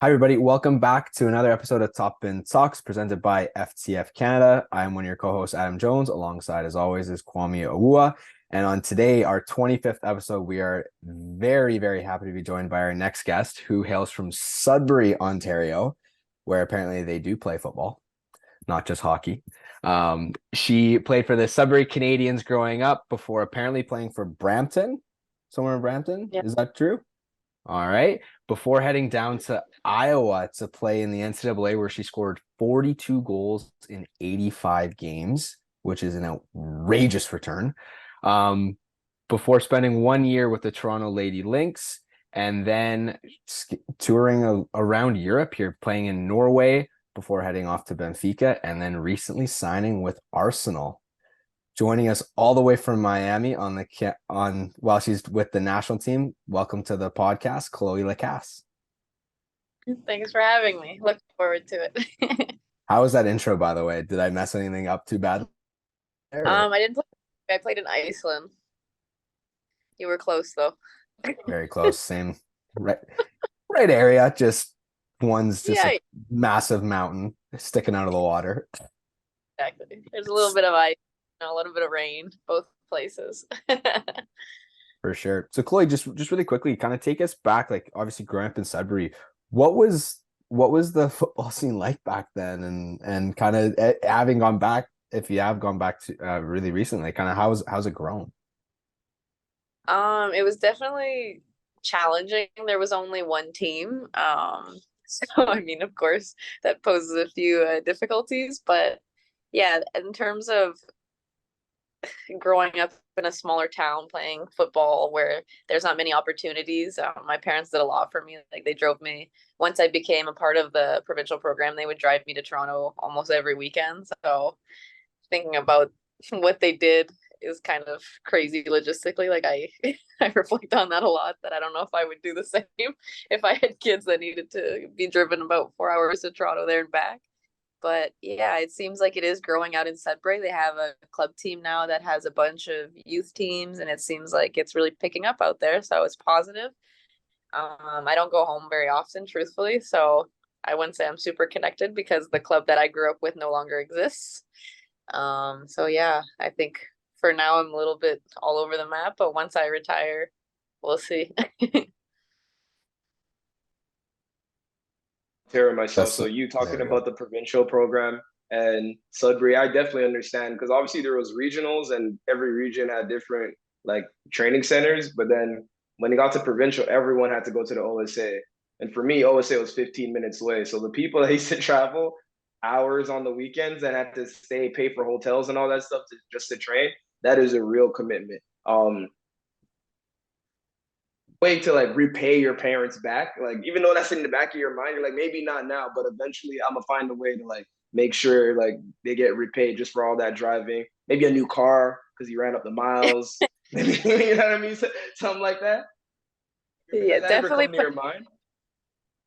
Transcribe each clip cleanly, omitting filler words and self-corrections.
Hi, everybody. Welcome back to another episode of Top Pin Talks presented by FTF Canada. I'm one of your co-hosts, Adam Jones. Alongside, as always, is Kwame Awua. And on today, our 25th episode, we are very, very happy to be joined by our next guest, who hails from Sudbury, Ontario, where apparently they do play football, not just hockey. She played for the Sudbury Canadians growing up before apparently playing for Brampton, somewhere in Brampton. Yeah. Is that true? All right. Before heading down to Iowa to play in the NCAA, where she scored 42 goals in 85 games, which is an outrageous return. Um, Before spending 1 year with the Toronto Lady Lynx and then touring around Europe here, playing in Norway before heading off to Benfica, and then recently signing with Arsenal. Joining us all the way from Miami on while she's with the national team. Welcome to the podcast, Cloé Lacasse. Thanks for having me. Look forward to it. How was that intro, by the way? Did I mess anything up too bad there? I didn't play. I played in Iceland. You were close though. Very close, same right, right area. Just one's just a Yeah, massive mountain sticking out of the water. exactly. There's a little bit of ice, a little bit of rain, both places. For sure. So Chloe, just really quickly, kind of take us back, like obviously growing up in Sudbury, what was the football scene like back then, and kind of having gone back, if you have gone back to really recently, kind of how's it grown? It was definitely challenging. There was only one team. So I mean, of course, that poses a few difficulties, but yeah, in terms of growing up in a smaller town playing football where there's not many opportunities. My parents did a lot for me. Like they drove me once I became a part of the provincial program, they would drive me to Toronto almost every weekend. So thinking about what they did is kind of crazy logistically. Like I I reflect on that a lot that I don't know if I would do the same if I had kids that needed to be driven about 4 hours to Toronto there and back. But yeah, it seems like it is growing out in Sudbury. They have a club team now that has a bunch of youth teams, and it seems like it's really picking up out there. So it's positive. I don't go home very often, truthfully. So I wouldn't say I'm super connected because the club that I grew up with no longer exists. So yeah, I think for now I'm a little bit all over the map, but once I retire, we'll see. Terror myself. That's So you There talking we go. about the provincial program and Sudbury, I definitely understand because obviously there was regionals and every region had different like training centers. But then when it got to provincial, everyone had to go to the OSA. And for me, OSA was 15 minutes away. So the people that used to travel hours on the weekends and had to stay, pay for hotels and all that stuff just to train, that is a real commitment. Way to like repay your parents back. Like even though that's in the back of your mind, you're like maybe not now, but eventually I'm gonna find a way to like make sure like they get repaid just for all that driving. Maybe a new car because you ran up the miles. You know what I mean? Something like that. Yeah, Has that ever definitely come to put your mind?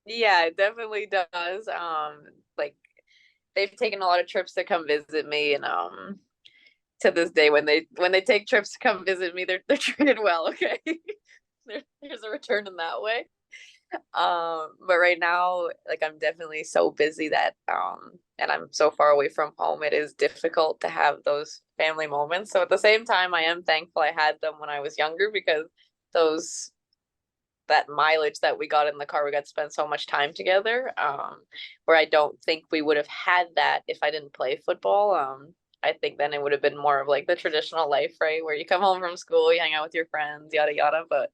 yeah, it definitely does. Like they've taken a lot of trips to come visit me, and to this day, when they take trips to come visit me, they're treated well. Okay, there's a return in that way. But right now, like I'm definitely so busy that and I'm so far away from home. It is difficult to have those family moments. So at the same time, I am thankful I had them when I was younger because those that mileage that we got in the car, we got to spend so much time together. Where I don't think we would have had that if I didn't play football. I think then it would have been more of like the traditional life, right? Where you come home from school, you hang out with your friends, yada yada. But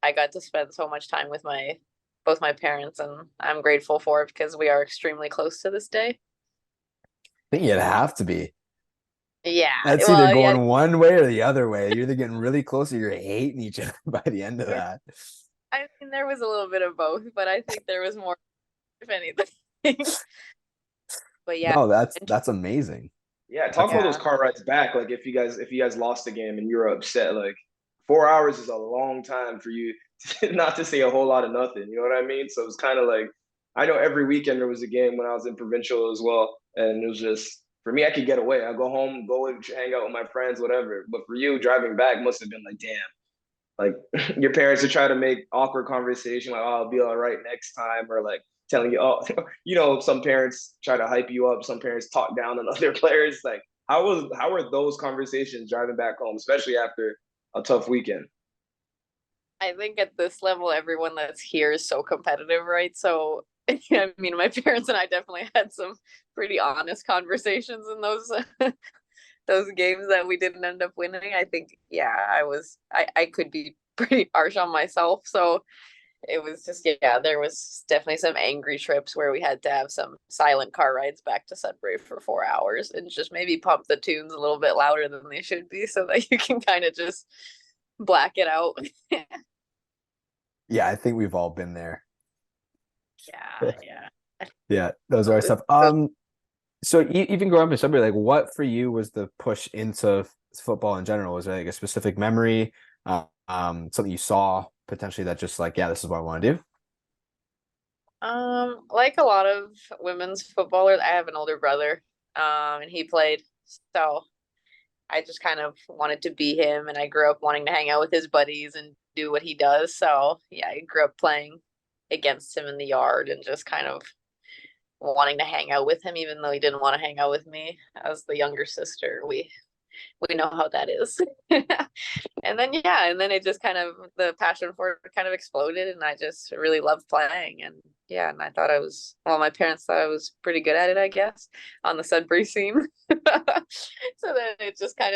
I got to spend so much time with my both my parents, and I'm grateful for it because we are extremely close to this day. I think you'd have to be. Yeah, That's either well, yeah. going one way or the other way. You're either getting really close or you're hating each other by the end of that. I mean, there was a little bit of both, but I think there was more, if anything. But yeah, No, that's amazing. Yeah, talk That's about those yeah. car rides back. Like if you guys lost the game and you were upset, like 4 hours is a long time for you not to say a whole lot of nothing. You know what I mean? So it's kind of like I know every weekend there was a game when I was in provincial as well, and it was just for me I could get away. I go home, go and hang out with my friends, whatever. But for you, driving back must have been like, damn, like your parents would try to make awkward conversation, like, oh, I'll be all right next time, or like telling you, oh, some parents try to hype you up, some parents talk down on other players. Like, how were those conversations driving back home, especially after a tough weekend? I think at this level, everyone that's here is so competitive, right? So, I mean, my parents and I definitely had some pretty honest conversations in those those games that we didn't end up winning. I think, yeah, I could be pretty harsh on myself. So it was just, yeah, there was definitely some angry trips where we had to have some silent car rides back to Sudbury for 4 hours and just maybe pump the tunes a little bit louder than they should be so that you can kind of just black it out. Yeah, I think we've all been there. Yeah, yeah. Yeah, those are stuff. So even growing up in Sudbury, like what for you was the push into football in general? Was there like a specific memory, something you saw potentially that just like, yeah, this is what I want to do? Like a lot of women's footballers, I have an older brother, and he played, so I just kind of wanted to be him, and I grew up wanting to hang out with his buddies and do what he does. So yeah, I grew up playing against him in the yard and just kind of wanting to hang out with him, even though he didn't want to hang out with me. As the younger sister, we know how that is. And then yeah, and then it just kind of the passion for it kind of exploded, and I just really loved playing. And yeah, and I thought I was well, my parents thought I was pretty good at it, I guess, on the Sudbury scene. So then it just kind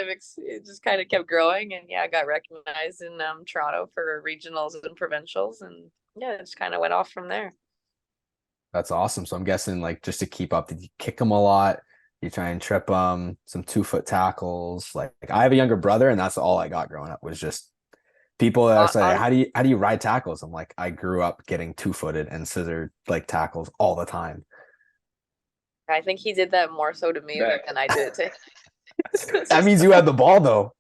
of kept growing, and yeah, I got recognized in Toronto for regionals and provincials, and yeah, it just kind of went off from there. That's awesome. So I'm guessing like just to keep up, did you kick them a lot? You try and trip them, some 2 foot tackles. Like I have a younger brother, and that's all I got growing up was just people that say, On how do you ride tackles? I'm like, I grew up getting 2 footed and scissor like tackles all the time. I think he did that more so to me Back. than I did to him. It's That just means you had the ball though.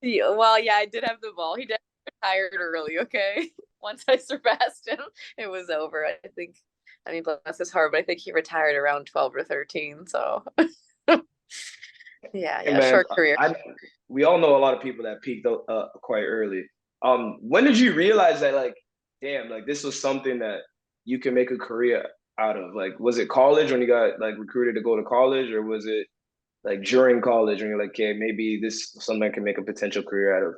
yeah, well, yeah, I did have the ball. He did retired early, okay? Once I surpassed him, it was over. I think, I mean, bless his heart, but I think he retired around 12 or 13. So, yeah, Hey yeah, man, short career. we all know a lot of people that peaked quite early. When did you realize that like, damn, like this was something that you can make a career out of? Like, was it college when you got like recruited to go to college, or was it like during college when you're like, okay, maybe this is something I can make a potential career out of?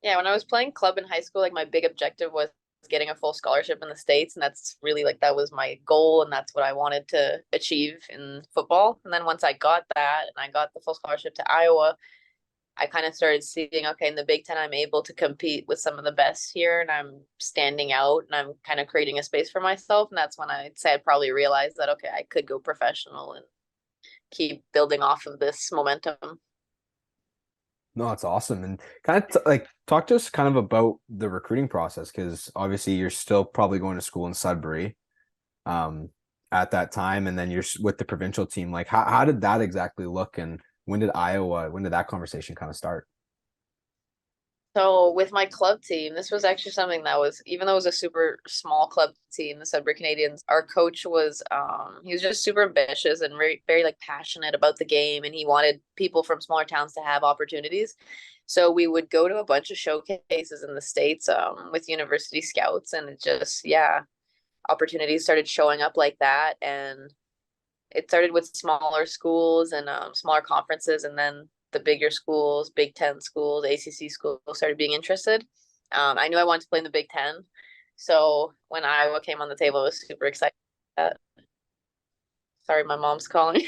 Yeah, when I was playing club in high school, like my big objective was getting a full scholarship in the States. And that's really like that was my goal. And that's what I wanted to achieve in football. And then once I got that and I got the full scholarship to Iowa, I kind of started seeing, okay, in the Big Ten, I'm able to compete with some of the best here and I'm standing out and I'm kind of creating a space for myself. And that's when I'd say I probably realized that, okay, I could go professional and keep building off of this momentum. No, it's awesome. And kind of like talk to us kind of about the recruiting process because obviously you're still probably going to school in Sudbury um, at that time, and then you're with the provincial team. Like, how did that exactly look, and when did that conversation kind of start? So with my club team, this was actually something that was, even though it was a super small club team, the Sudbury Canadians, our coach was he was just super ambitious and very, very like passionate about the game and he wanted people from smaller towns to have opportunities. So we would go to a bunch of showcases in the States with university scouts and it just, yeah, opportunities started showing up like that. And it started with smaller schools and smaller conferences, and then the bigger schools, Big Ten schools, ACC schools started being interested. I knew I wanted to play in the Big Ten, so when Iowa came on the table, I was super excited. Sorry, my mom's calling.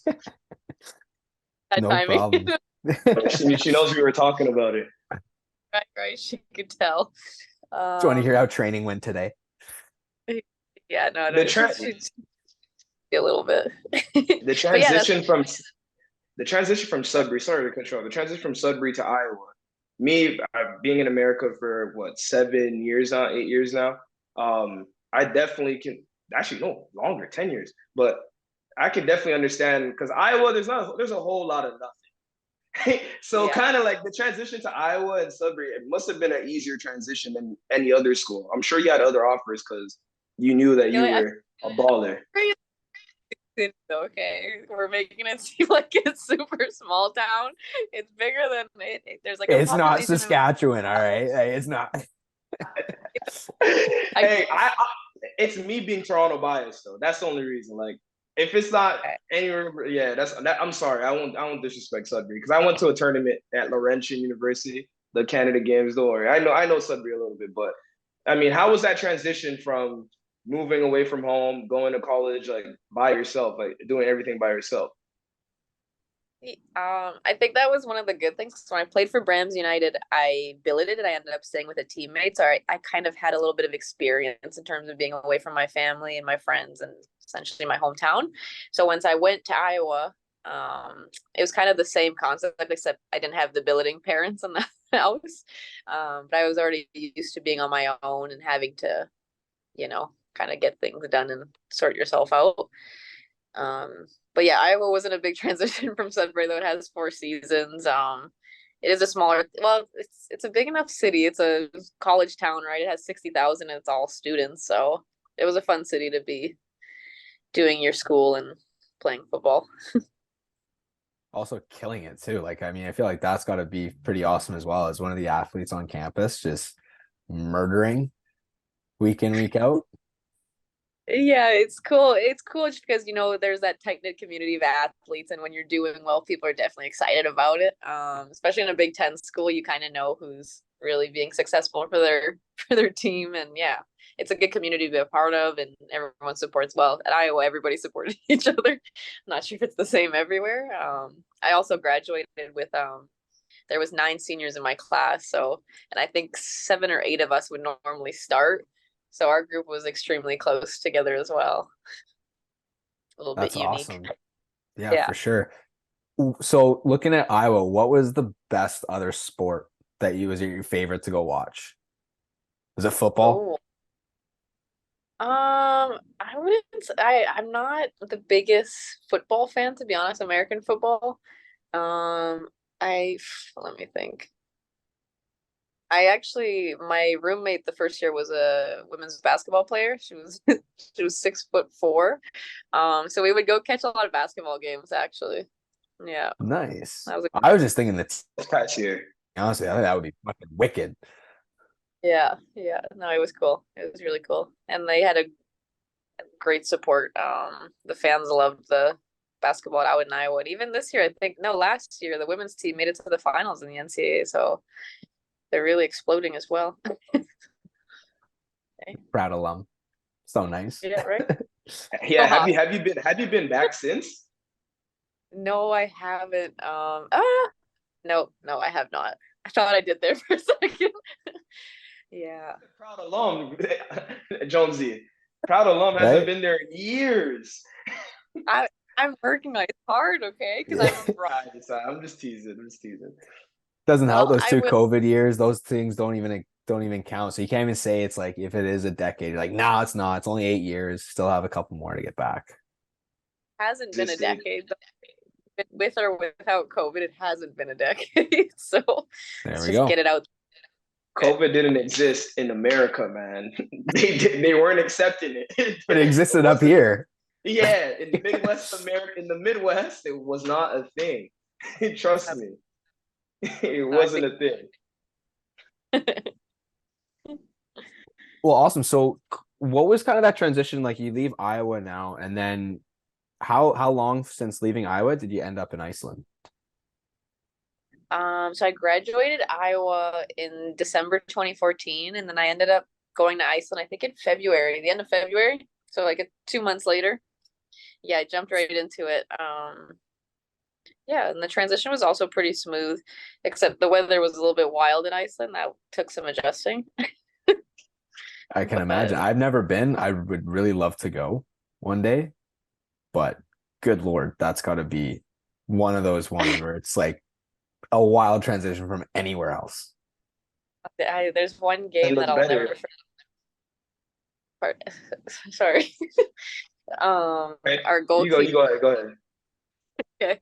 Bad No timing. problem. She knows we were talking about it. Right, right. She could tell. Do you want to hear how training went today? Yeah, no, The no, tra- a little bit. the But yeah, that's transition from the transition from Sudbury, sorry to control, the transition from Sudbury to Iowa. Me being in America for what 7 years now, 8 years now. I definitely can actually no longer, 10 years, but I can definitely understand because Iowa, there's a whole lot of nothing. So yeah. kind of like the transition to Iowa and Sudbury, it must have been an easier transition than any other school. I'm sure you had other offers because you knew that you Really, were a baller. okay, we're making it seem like it's super small town. It's bigger than there's like a It's not population of Saskatchewan, all right? It's not. I Hey, it's me being Toronto biased though. That's the only reason. Like, if it's not anywhere, yeah, I'm sorry. I won't disrespect Sudbury because I went to a tournament at Laurentian University, the Canada Games. Don't worry, I know Sudbury a little bit, but I mean, how was that transition from moving away from home, going to college, like by yourself, like doing everything by yourself? I think that was one of the good things. So when I played for Brams United, I billeted and I ended up staying with a teammate. So I kind of had a little bit of experience in terms of being away from my family and my friends and essentially my hometown. So once I went to Iowa, it was kind of the same concept, except I didn't have the billeting parents in the house. But I was already used to being on my own and having to, kind of get things done and sort yourself out. But yeah, Iowa wasn't a big transition from Sudbury, though it has 4 seasons. It is a smaller, well, it's a big enough city. It's a college town, right? It has 60,000 and it's all students. So it was a fun city to be doing your school and playing football. Also killing it too. Like, I mean, I feel like that's got to be pretty awesome as well as one of the athletes on campus, just murdering week in, week out. Yeah, it's cool. It's cool just because there's that tight knit community of athletes, and when you're doing well, people are definitely excited about it. Especially in a Big Ten school, you kind of know who's really being successful for their for their team, and yeah, it's a good community to be a part of, and everyone supports well. At Iowa, everybody supported each other. I'm not sure if it's the same everywhere. I also graduated with there was 9 seniors in my class, so and I think 7 or 8 of us would normally start. So our group was extremely close together as well. A little bit That's unique. awesome. Yeah, Yeah. for sure. So looking at Iowa, what was the best other sport that you was your favorite to go watch? Was it football? Oh, I wouldn't. I'm not the biggest football fan, to be honest. American football. Um, I let me think. My roommate the first year was a women's basketball player. She was she was 6'4". So we would go catch a lot of basketball games actually. Yeah, Nice. that was I was just thinking that This past year. honestly, I think that would be fucking wicked. yeah, yeah. No, it was cool. It was really cool, and they had a great support. The fans loved the basketball out in Iowa. And even this year, I think no, last year the women's team made it to the finals in the NCAA, so they're really exploding as well. Okay. Proud alum. So nice. Yeah, right. Yeah, So have you been back since? no, I haven't. No, no, I have not. I thought I did there for a second. Yeah. Proud alum, Jonesy. Proud alum hasn't Right? been there in years. I I'm working on it. It's hard, okay? Because Yeah. I'm just teasing. I'm just teasing. Doesn't help well, those I two will COVID years. Those things don't even count. So you can't even say it's like if it is a decade, you're like, no, it's not. It's only 8 years. Still have a couple more to get back. hasn't been a Existed. decade. With or without COVID, it hasn't been a decade. So There let's we just get go. it out. COVID didn't exist in America, man. They weren't accepting it. But it It existed up wasn't. here. Yeah, in Midwest America, in the Midwest, it was not a thing. Trust me, it No, I wasn't think a thing. Well, awesome. So what was kind of that transition? Like you leave Iowa now, and then how long since leaving Iowa did you end up in Iceland? so I graduated Iowa in December 2014, and then I ended up going to Iceland, I think in February, the end of February. So like 2 months later. Yeah, I jumped right into it. Yeah, and the transition was also pretty smooth, except the weather was a little bit wild in Iceland. That took some adjusting. I can imagine. But I've never been. I would really love to go one day, but good Lord, that's got to be one of those ones where it's like a wild transition from anywhere else. there's one It game that looked I'll never better. forget. Sorry. Right? Our You go. You goalkeeper. go ahead. Go ahead. Okay.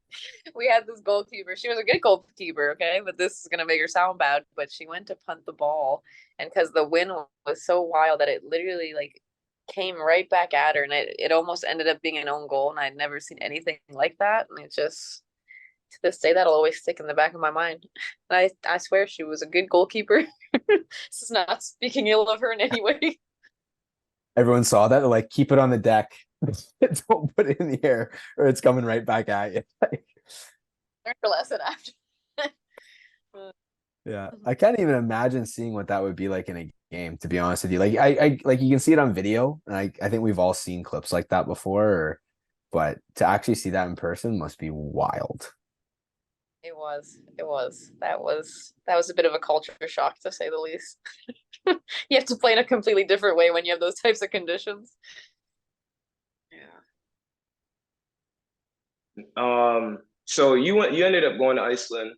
We had this goalkeeper. She was a good goalkeeper, okay? But this is gonna make her sound bad. But she went to punt the ball, and because the wind was so wild that it literally like came right back at her, and it almost ended up being an own goal. And I'd never seen anything like that. And it just to this day, that'll always stick in the back of my mind. And I swear she was a good goalkeeper. This is not speaking ill of her in any way. Everyone saw that. They're like, keep it on the deck. Don't put it in the air, or it's coming right back at you. Learned a lesson after. Yeah, I can't even imagine seeing what that would be like in a game, to be honest with you. Like I like you can see it on video, and I think we've all seen clips like that before, but to actually see that in person must be wild. It was. It was. That was a bit of a culture shock to say the least. You have to play in a completely different way when you have those types of conditions. Yeah. So you ended up going to Iceland.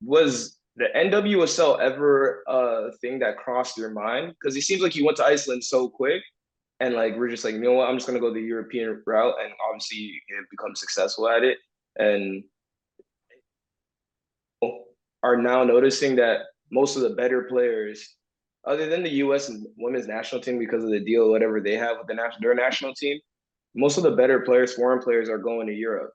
Was the NWSL ever a thing that crossed your mind? Because it seems like you went to Iceland so quick, and like we're just like, you know what, I'm just gonna go the European route, and obviously you have become successful at it, and are now noticing that most of the better players, other than the U.S. and women's national team because of the deal, whatever they have with their national team, most of the better players, foreign players, are going to Europe.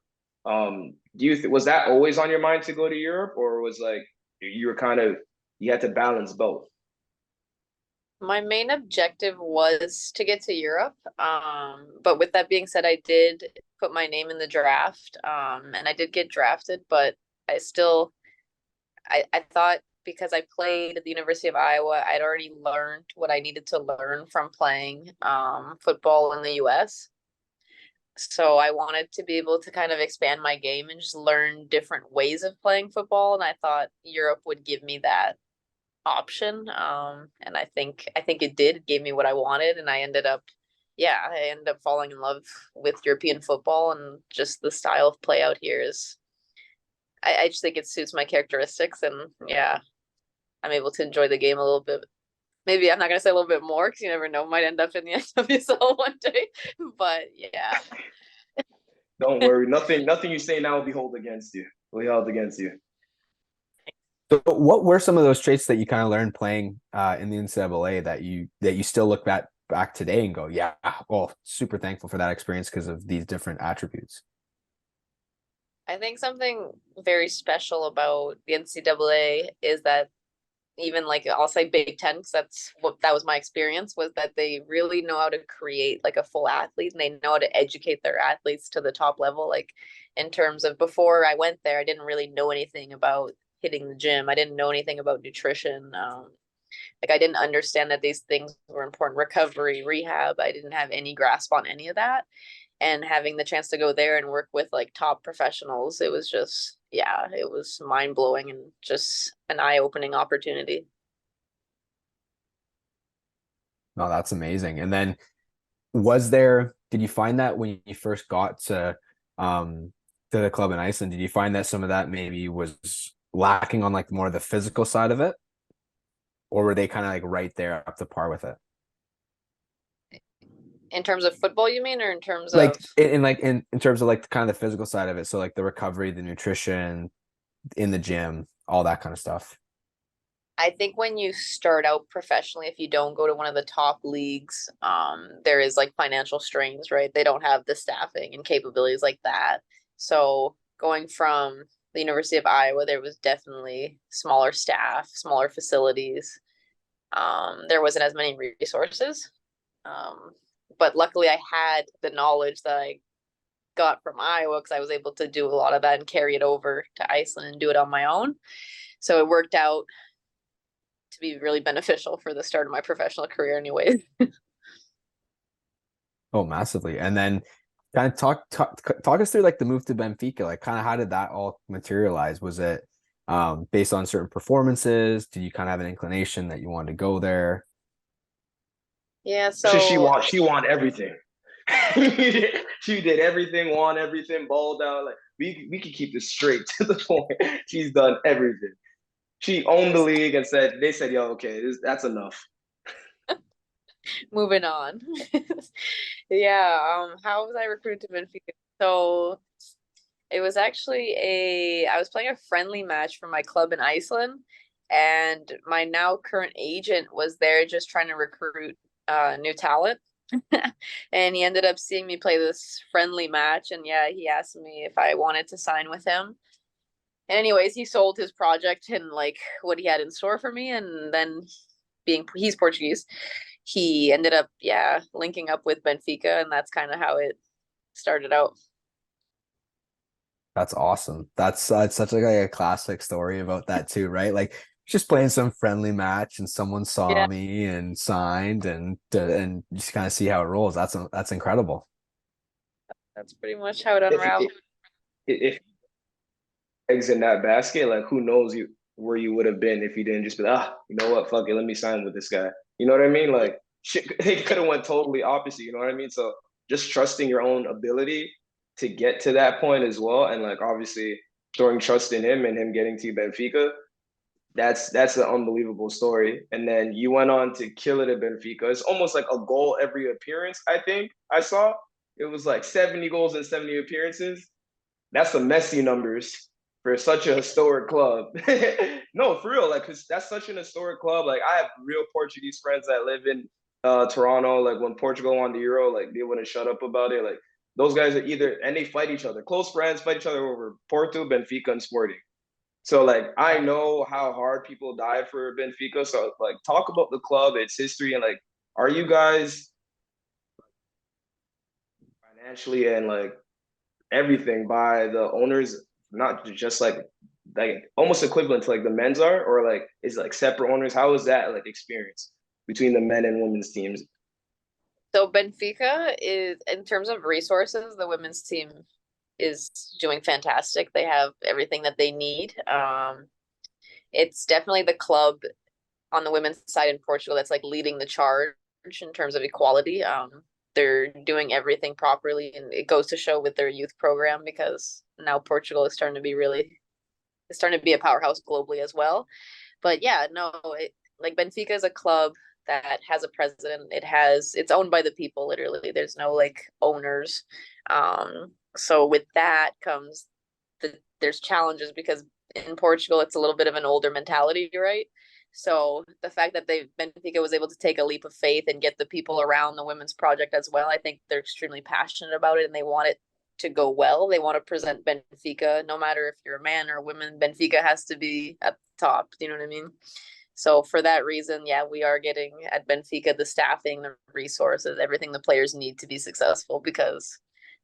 Do was that always on your mind to go to Europe, or was like you were kind of you had to balance both? My main objective was to get to Europe. But with that being said, I did put my name in the draft. And I did get drafted, but I still I thought because I played at the University of Iowa, I'd already learned what I needed to learn from playing football in the US. So I wanted to be able to kind of expand my game and just learn different ways of playing football. And I thought Europe would give me that option. And I think it did. It gave me what I wanted, and I ended up falling in love with European football, and just the style of play out here is. I just think it suits my characteristics, and yeah, I'm able to enjoy the game a little bit. Maybe I'm not gonna say a little bit more because you never know, might end up in the NWSL one day. But yeah, Don't worry, nothing you say now will be held against you. Will be held against you. So what were some of those traits that you kind of learned playing in the NCAA that you still look back today and go, yeah, well, super thankful for that experience because of these different attributes. I think something very special about the NCAA is that even like I'll say Big Ten because that was my experience was that they really know how to create like a full athlete and they know how to educate their athletes to the top level. Like in terms of before I went there, I didn't really know anything about hitting the gym. I didn't know anything about nutrition. Like I didn't understand that these things were important. Recovery, rehab. I didn't have any grasp on any of that. And having the chance to go there and work with like top professionals, it was just yeah, it was mind blowing and just an eye opening opportunity. No, that's amazing. And then did you find that when you first got to the club in Iceland, did you find that some of that maybe was lacking on like more of the physical side of it? Or were they kind of like right there up to par with it? In terms of football, you mean, or in terms of Like in terms of like the kind of the physical side of it. So like the recovery, the nutrition in the gym, all that kind of stuff. I think when you start out professionally, if you don't go to one of the top leagues, there is like financial strains, right? They don't have the staffing and capabilities like that. So going from the University of Iowa, there was definitely smaller staff, smaller facilities. There wasn't as many resources. Um, but luckily I had the knowledge that I got from Iowa because I was able to do a lot of that and carry it over to Iceland and do it on my own. So it worked out to be really beneficial for the start of my professional career anyways. Oh, massively. And then kind of talk us through like the move to Benfica. Like kind of how did that all materialize? Was it based on certain performances? Did you kind of have an inclination that you wanted to go there? Yeah, She so she want everything. She did everything, won everything, balled out. Like we could keep this straight to the point. She's done everything. She owned the league and they said, yo, okay, that's enough. moving on. Yeah, how was I recruited to Benfica? So it was actually I was playing a friendly match for my club in Iceland, and my now current agent was there just trying to recruit new talent. And he ended up seeing me play this friendly match, and yeah, he asked me if I wanted to sign with him. And anyways, he sold his project and like what he had in store for me, and then he's Portuguese, he ended up linking up with Benfica, and that's kind of how it started out. That's awesome. That's such like a classic story about that too, right? Like just playing some friendly match and someone saw Yeah, me and signed and just kind of see how it rolls. That's incredible. that's pretty much how it If unraveled. if eggs in that basket, like who knows you where you would have been if you didn't just be like, you know what, fuck it, let me sign with this guy. You know what I mean? Like shit, it could have went totally opposite. You know what I mean? So just trusting your own ability to get to that point as well, and like obviously throwing trust in him and him getting to Benfica. That's an unbelievable story. And then you went on to kill it at Benfica. It's almost like a goal every appearance. I think I saw it was like 70 goals in 70 appearances. That's some messy numbers for such a historic club. No, for real, like, cause that's such an historic club. Like, I have real Portuguese friends that live in Toronto. Like, when Portugal won the Euro, like they wouldn't shut up about it. Like, those guys are either and they fight each other. Close friends fight each other over Porto, Benfica, and Sporting. So like I know how hard people die for Benfica. So like talk about the club, its history, and like are you guys financially and like everything by the owners, not just like almost equivalent to like the men's are, or like is like separate owners? How is that like experience between the men and women's teams? So Benfica is, in terms of resources, the women's team is doing fantastic. They have everything that they need. It's definitely the club on the women's side in Portugal that's like leading the charge in terms of equality. They're doing everything properly, and it goes to show with their youth program, because now Portugal is starting to be it's starting to be a powerhouse globally as well. But yeah, no, like Benfica is a club that has a president. It's owned by the people, literally. There's no like owners. So with that comes there's challenges, because in Portugal it's a little bit of an older mentality, right? So the fact that Benfica was able to take a leap of faith and get the people around the women's project as well, I think they're extremely passionate about it, and they want it to go well. They want to present Benfica, no matter if you're a man or a woman. Benfica has to be at the top. Do you know what I mean? So for that reason, yeah, we are getting at Benfica the staffing, the resources, everything the players need to be successful, because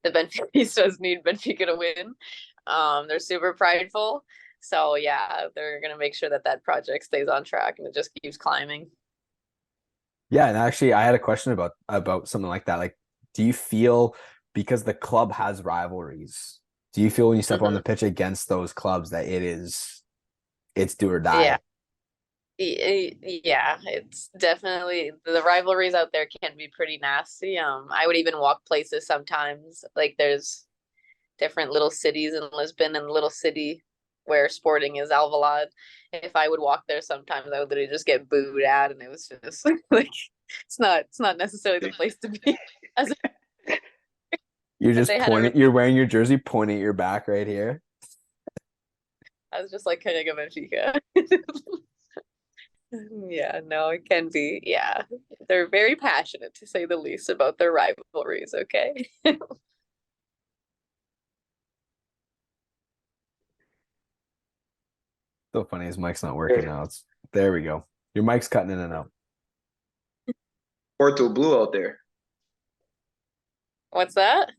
the Benfica need Benfica to win. They're super prideful. So yeah, they're gonna make sure that that project stays on track and it just keeps climbing. Yeah, and actually I had a question about something like that. Like, do you feel because the club has rivalries, do you feel when you step on Mm-hmm. the pitch against those clubs that it's do or Yeah. die? Yeah, it's definitely, the rivalries out there can be pretty nasty. I would even walk places sometimes. Like there's different little cities in Lisbon and little city where Sporting is Alvalade. If I would walk there sometimes, I would literally just get booed at, and it was just like it's not necessarily the place to be. As You're but just they had a really, pointing, you're wearing your jersey, pointing at your back right here. I was just like kidding a Benfica. Yeah, no, it can be. Yeah, they're very passionate, to say the least, about their rivalries. Okay. So funny his mic's not working now. There we go. Your mic's cutting in and out. Porto Blue out there. What's that?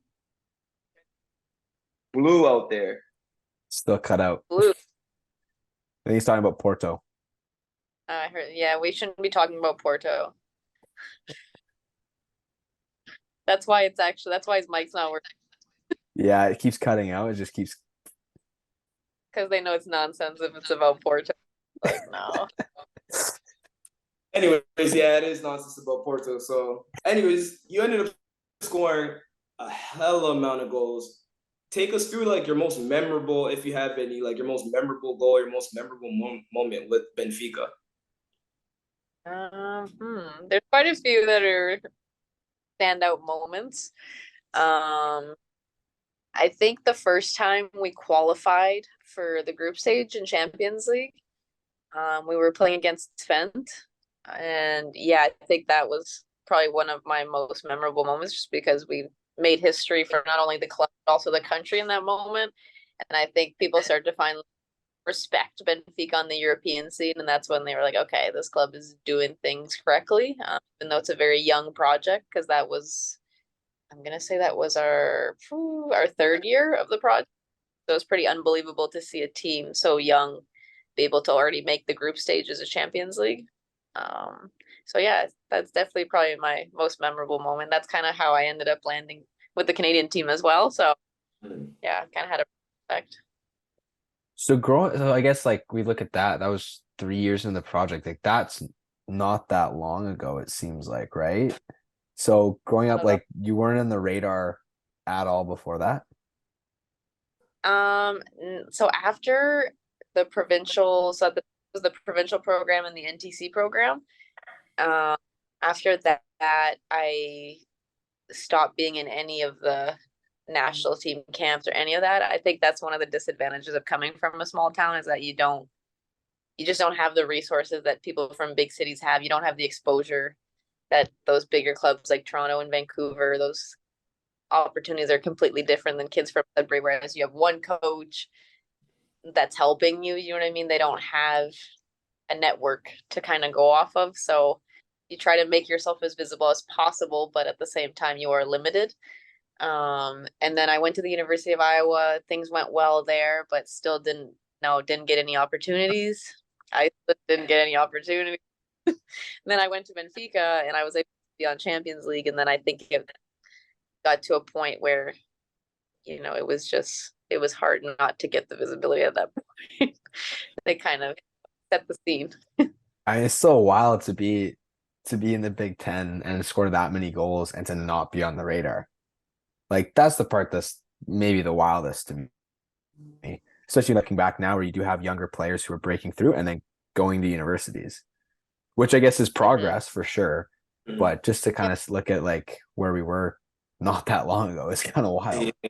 Blue out there. Still cut out. Blue. I think he's talking about Porto. I heard. Yeah, we shouldn't be talking about Porto. That's why his mic's not working, Yeah, it keeps cutting out. It just keeps. because they know it's nonsense if it's about Porto. Like, no. Anyways, yeah, it is nonsense about Porto. So, anyways, you ended up scoring a hell amount of goals. Take us through like your most memorable, if you have any, like your most memorable goal, your most memorable moment with Benfica. There's quite a few that are standout moments. Um, I think the first time we qualified for the group stage in Champions League, we were playing against Twente, and yeah, I think that was probably one of my most memorable moments, just because we made history for not only the club but also the country in that moment. And I think people started to find respect Benfica on the European scene, and that's when they were like, okay, this club is doing things correctly, even though it's a very young project, because that was, I'm gonna say that was our third year of the project. So it was pretty unbelievable to see a team so young be able to already make the group stages of Champions League. Um, so yeah, that's definitely probably my most memorable moment. That's kind of how I ended up landing with the Canadian team as well. So yeah, kind of had a effect. So I guess like we look at that, that was 3 years in the project. Like that's not that long ago, it seems like, right? So growing up, like you weren't in the radar at all before that. So after the provincial, so the was the provincial program and the NTC program. Um, After that, I stopped being in any of the national team camps or any of that. I think that's one of the disadvantages of coming from a small town is that you just don't have the resources that people from big cities have. You don't have the exposure that those bigger clubs like Toronto and Vancouver, those opportunities are completely different than kids from Sudbury, whereas you have one coach that's helping you. You know what I mean? They don't have a network to kind of go off of. So you try to make yourself as visible as possible, but at the same time, you are limited. And then I went to the University of Iowa. Things went well there, but still didn't get any opportunities. I didn't get any opportunities. And then I went to Benfica and I was able to be on Champions League. And then I think it got to a point where, it was hard not to get the visibility at that point. They kind of set the scene. I mean, it's so wild to be in the Big Ten and score that many goals and to not be on the radar. Like that's the part that's maybe the wildest to me, especially looking back now where you do have younger players who are breaking through and then going to universities, which I guess is Mm-hmm. progress for sure. But just to kind of look at like where we were not that long ago is kind of wild. Yeah.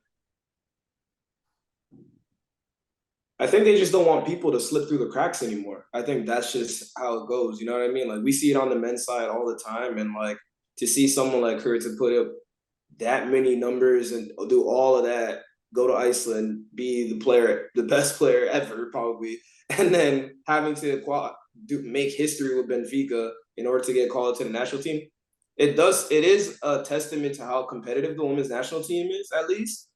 I think they just don't want people to slip through the cracks anymore. I think that's just how it goes. You know what I mean? Like we see it on the men's side all the time, and like to see someone like her to put up that many numbers and do all of that, go to Iceland, be the player, the best player ever probably, and then having to make history with Benfica in order to get called to the national team. It is a testament to how competitive the women's national team is, at least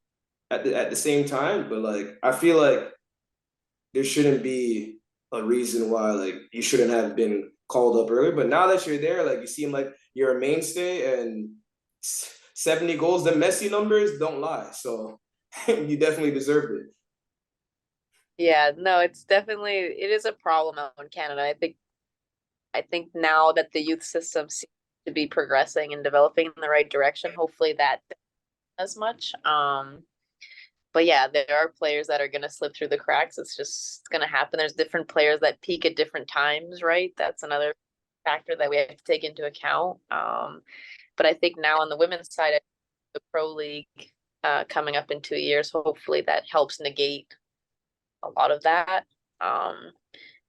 at the same time. But like I feel like there shouldn't be a reason why like you shouldn't have been called up earlier. But now that you're there, like you seem like you're a mainstay and 70 goals, the Messi numbers don't lie. So you definitely deserved it. Yeah, no, it is a problem out in Canada. I think now that the youth system seems to be progressing and developing in the right direction, hopefully that as much. But yeah, there are players that are going to slip through the cracks. It's just going to happen. There's different players that peak at different times, right? That's another factor that we have to take into account. But I think now on the women's side, the pro league coming up in 2 years, hopefully that helps negate a lot of that.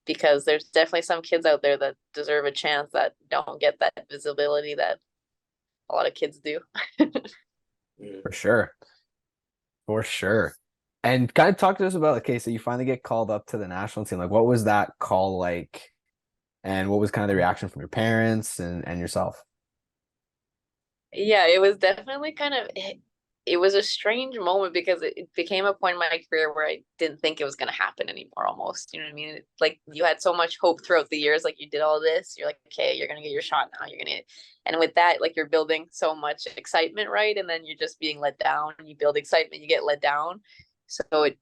Because there's definitely some kids out there that deserve a chance that don't get that visibility that a lot of kids do. For sure. For sure. And kind of talk to us about, okay, so you finally get called up to the national team. Like, what was that call like? And what was kind of the reaction from your parents and yourself? Yeah, it was definitely it was a strange moment because it became a point in my career where I didn't think it was going to happen anymore almost. You know what I mean? Like you had so much hope throughout the years, like you did all this, you're like, okay, you're going to get your shot now. And with that, like you're building so much excitement, right? And then you're just being let down. You build excitement, you get let down. So it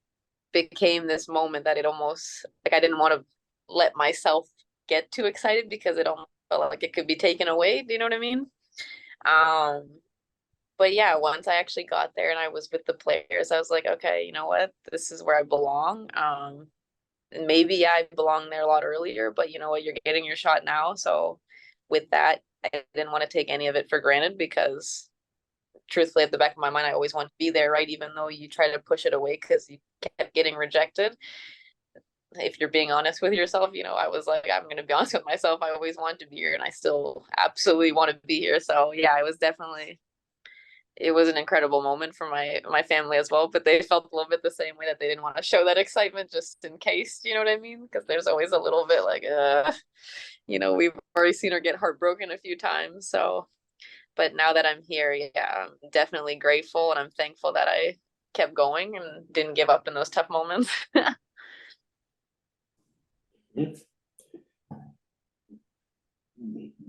became this moment that it almost, like I didn't want to let myself get too excited because it almost felt like it could be taken away. Do you know what I mean? Um, but yeah, once I actually got there and I was with the players, I was like, okay, you know what? This is where I belong. And maybe yeah, I belonged there a lot earlier, but you know what? You're getting your shot now. So with that, I didn't want to take any of it for granted because truthfully, at the back of my mind, I always want to be there, right? Even though you try to push it away because you kept getting rejected. If you're being honest with yourself, I was like, I'm going to be honest with myself. I always wanted to be here and I still absolutely want to be here. So yeah, it was an incredible moment for my family as well. But they felt a little bit the same way, that they didn't want to show that excitement just in case, you know what I mean? Because there's always a little bit like, we've already seen her get heartbroken a few times. So, but now that I'm here, yeah, I'm definitely grateful, and I'm thankful that I kept going and didn't give up in those tough moments.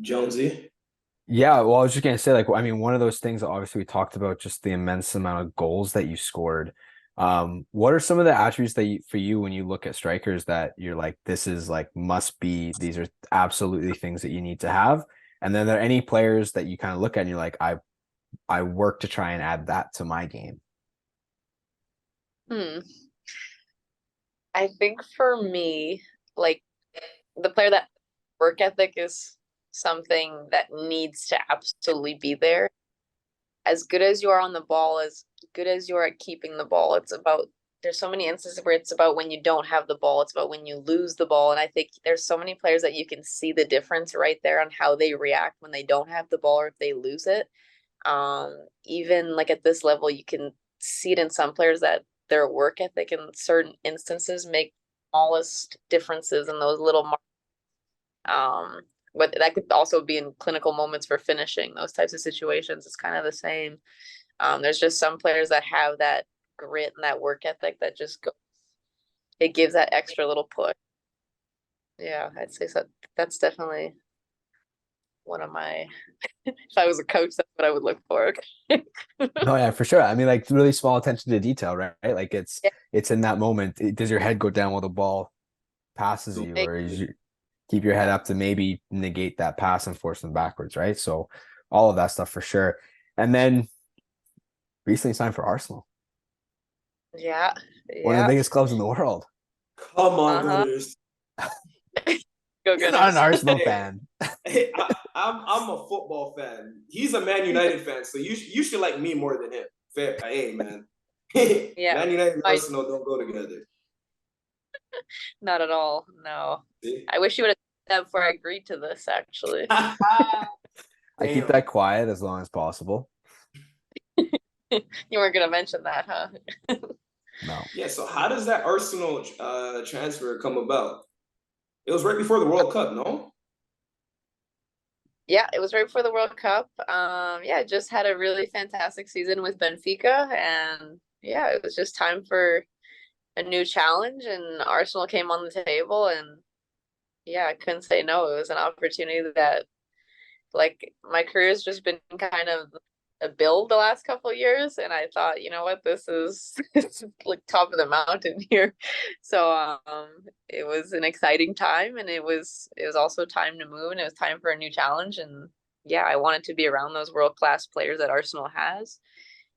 Jonesy. Yeah, well, I was just gonna say, like, I mean, one of those things, obviously, we talked about just the immense amount of goals that you scored. What are some of the attributes that for you when you look at strikers that you're like, this is like must be, these are absolutely things that you need to have? And then are there any players that you kind of look at and you're like, I work to try and add that to my game? Hmm. I think for me, like, the player that work ethic is something that needs to absolutely be there. As good as you are on the ball, as good as you are at keeping the ball, there's so many instances where it's about when you don't have the ball, it's about when you lose the ball. And I think there's so many players that you can see the difference right there on how they react when they don't have the ball or if they lose it. Even like at this level, you can see it in some players that their work ethic in certain instances make smallest differences in those little but that could also be in clinical moments for finishing those types of situations. It's kind of the same. There's just some players that have that grit and that work ethic that just go, it gives that extra little push. Yeah, I'd say so. That's definitely one of my, if I was a coach, that's what I would look for. No, yeah, for sure. I mean, like really small attention to detail, right? Like Yeah, it's in that moment. Does your head go down while the ball passes you, make, or is you keep your head up to maybe negate that pass and force them backwards, right? So all of that stuff for sure. And then recently signed for Arsenal, yeah, one of the yeah. biggest clubs in the world. Come on, Uh-huh. Gunners. Go You're not an Gunners. Arsenal Hey, fan. hey, I'm a football fan. He's a Man United fan, so you should like me more than him. Fair, hey man. Yeah. Man United and I Arsenal don't go together. Not at all. No. See? I wish you would have said that before I agreed to this, actually. I keep Damn. that quiet as long as possible. You weren't gonna mention that, huh? No. Yeah. So how does that Arsenal transfer come about? It was right before the World Cup, no? Yeah, it was right before the World Cup. Yeah, just had a really fantastic season with Benfica, and yeah, it was just time for a new challenge, and Arsenal came on the table, and yeah, I couldn't say no. It was an opportunity that, like, my career's just been kind of a build the last couple of years, and I thought, you know what, this is it's like top of the mountain here. So it was an exciting time, and it was also time to move, and it was time for a new challenge. And yeah, I wanted to be around those world-class players that Arsenal has.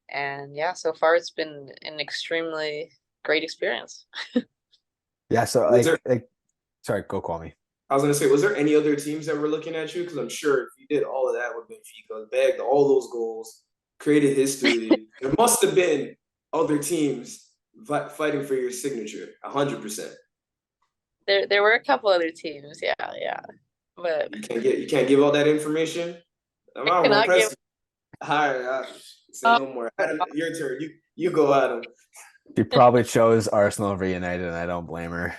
And yeah, so far it's been an extremely great experience. Yeah, so Was there? sorry, go call me. I was gonna say, was there any other teams that were looking at you? Because I'm sure if you did all of that with Benfica, bagged all those goals, created history, there must have been other teams fighting for your signature, 100%. There were a couple other teams, yeah, yeah. But You can't give all that information. I'm I not gonna cannot press give you. All right, say up. no more. Adam, your turn. You go, Adam. She probably chose Arsenal over United, and I don't blame her.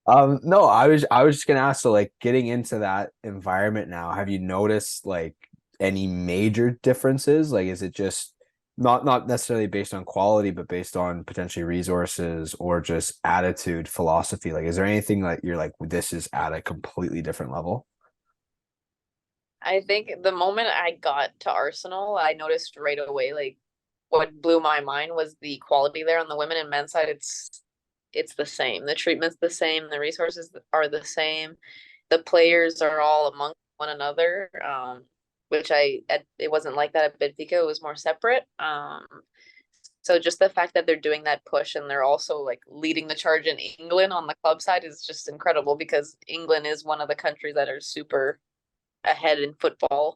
No, I was just gonna ask, so like getting into that environment now, have you noticed like any major differences? Like, is it just not necessarily based on quality, but based on potentially resources or just attitude, philosophy? Like, is there anything like you're like, this is at a completely different level? I think the moment I got to Arsenal, I noticed right away, like, what blew my mind was the quality there on the women and men's side. It's the same. The treatment's the same. The resources are the same. The players are all among one another. Which it wasn't like that at Benfica. It was more separate. So just the fact that they're doing that push, and they're also like leading the charge in England on the club side is just incredible, because England is one of the countries that are super ahead in football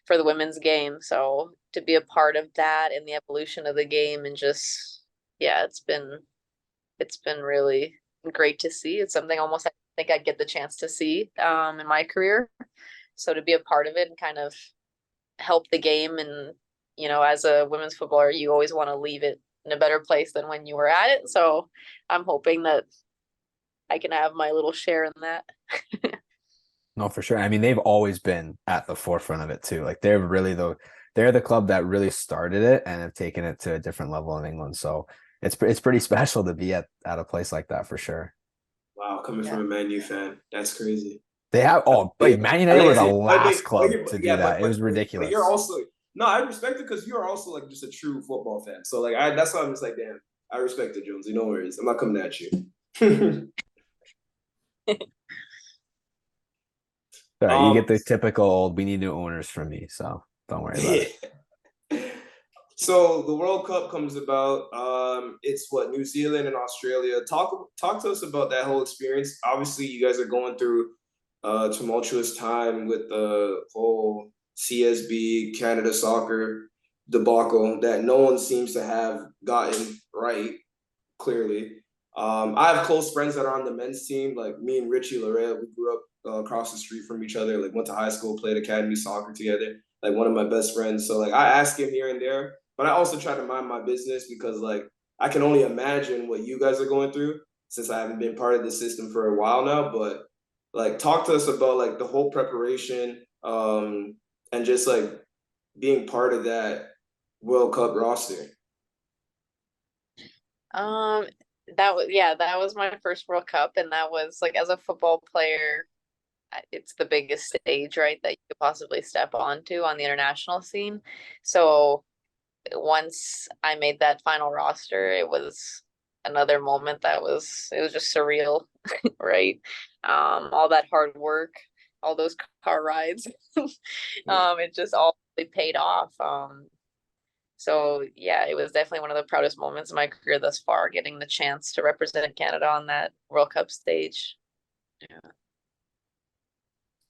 for the women's game. So to be a part of that and the evolution of the game, and just, yeah, it's been really great to see. It's something almost I think I'd get the chance to see in my career. So to be a part of it and kind of help the game, and as a women's footballer, you always want to leave it in a better place than when you were at it. So I'm hoping that I can have my little share in that. No, for sure. I mean, they've always been at the forefront of it too. Like they're the club that really started it and have taken it to a different level in England. So it's pretty special to be at a place like that for sure. Wow, coming from Yeah. a Man U fan, that's crazy. They have Yeah, Man I United like were the to, last club to do yeah, that. It was but you're ridiculous. also no, I respect it because you're also like just a true football fan. So like that's why I'm just like, damn, I respect it, Jonesy. No worries, I'm not coming at you. Sorry, you um, get the typical old we need new owners from me, so don't worry about it. So the World Cup comes about. It's what New Zealand and Australia. Talk to us about that whole experience. Obviously, you guys are going through a tumultuous time with the whole CSB Canada soccer debacle that no one seems to have gotten right. Clearly, I have close friends that are on the men's team. Like me and Richie Lorette, we grew up across the street from each other. Like went to high school, played academy soccer together. Like one of my best friends. So like I ask him here and there, but I also try to mind my business because like I can only imagine what you guys are going through since I haven't been part of the system for a while now. But like talk to us about like the whole preparation and just like being part of that World Cup roster. Um, that was my first World Cup, and that was like, as a football player, it's the biggest stage, right, that you could possibly step onto on the international scene. So once I made that final roster, it was another moment that it was just surreal, right? All that hard work, all those car rides, it just all really paid off. So yeah, it was definitely one of the proudest moments of my career thus far, getting the chance to represent Canada on that World Cup stage. Yeah.